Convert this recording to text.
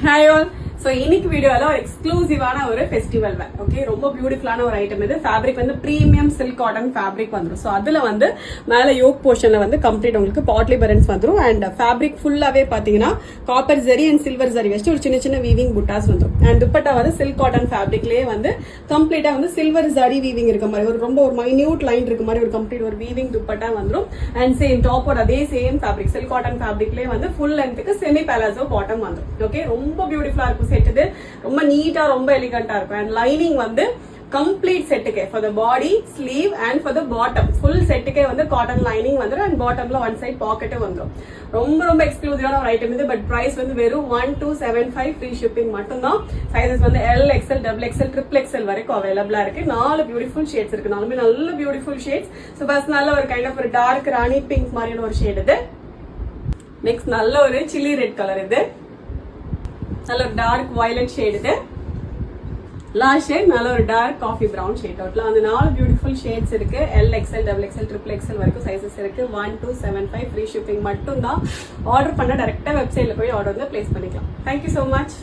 Hi all. So இன்னைக்கு வீடியோல ஒரு எக்ஸ்க்ளூசிவான ஒரு ஃபெஸ்டிவல் வேர். ஓகே, ரொம்ப பியூட்டிஃபுல்லான ஒரு ஐட்டம் இது. ஃபேப்ரிக் வந்து பிரீமியம் சில்க் காட்டன் ஃபேப்ரிக் வந்துரும். ஸோ அதுல வந்து மேல யோக் போர்ஷன்ல வந்து கம்ப்ளீட் உங்களுக்கு பாட்லி பரன்ஸ் வந்துரும். அண்ட் ஃபேப்ரிக் ஃபுல்லாவே பாத்தீங்கன்னா copper zari and silver zari வச்சு ஒரு சின்ன சின்ன வீவிங் புட்டாஸ் வந்துரும். அண்ட் துப்பட்டா வந்து சில்க் காட்டன் ஃபேப்ரிக்லயே வந்து கம்ப்ளீட்டா வந்து சில்வர் ஜரி வீவிங் இருக்க மாதிரி ஒரு மைன்யூட் லைன் இருக்க மாதிரி ஒரு கம்ப்ளீட் ஒரு வீவிங் துப்பட்டா வந்துரும். அண்ட் சேம் டாப்போட அதே சேம் ஃபேப்ரிக் சில்க் காட்டன் ஃபேப்ரிக்லயே வந்து ஃபுல் லென்த்துக்கு செமி பேலாசோ பாட்டம் வந்துரும். ஓகே, ரொம்ப பியூட்டிஃபுல்லா இருக்கும் செட். இது ரொம்ப நீட்டா ரொம்ப எலிகண்டா இருக்கும். அண்ட் லைனிங் வந்து கம்ப்ளீட் செட்டுக்கே for the body sleeve and for the bottom full செட்டுக்கே வந்து காட்டன் லைனிங் வந்துடும். அண்ட் பாட்டம்ல ஒன் சைட் பாக்கெட்டும் வந்துடும். ரொம்ப ரொம்ப எக்ஸ்க்ளூசிவான ஒரு ஐட்டம் இது. பட் பிரைஸ் வந்து வெறும் 1275 ஃப்ரீ ஷிப்பிங் மட்டும்தான். சைசஸ் வந்து L XL double XL triple XL வரைக்கும் அவைலபிளா இருக்கு. 4 பியூட்டிஃபுல் ஷேட்ஸ் இருக்கு. 4 நல்ல பியூட்டிஃபுல் ஷேட்ஸ். ஸோ ஃபர்ஸ்ட் நல்ல ஒரு கைண்ட் ஆஃப் ஒரு டார்க் ராணி பிங்க் மாதிரியான ஒரு ஷேட் இது. நெக்ஸ்ட் நல்ல ஒரு சில்லி ரெட் கலர் இது. நல்ல ஒரு டார்க் வயலட் ஷேட் இது. லாஸ்ட் ஷேட் நல்ல ஒரு டார்க் காஃபி பிரவுன் ஷேட். அவுட்ல அந்த 4 பியூட்டிஃபுல் ஷேட்ஸ் இருக்கு. L XL double XL triple XL வரைக்கும் சைசஸ் இருக்கு. 1275 ஃப்ரீ ஷிப்பிங் மட்டும் தான். ஆர்டர் பண்ண டைரக்டா வெப்சைட்ல போய் ஆர்டர் வந்து பிளேஸ் பண்ணிக்கலாம். Thank you so much.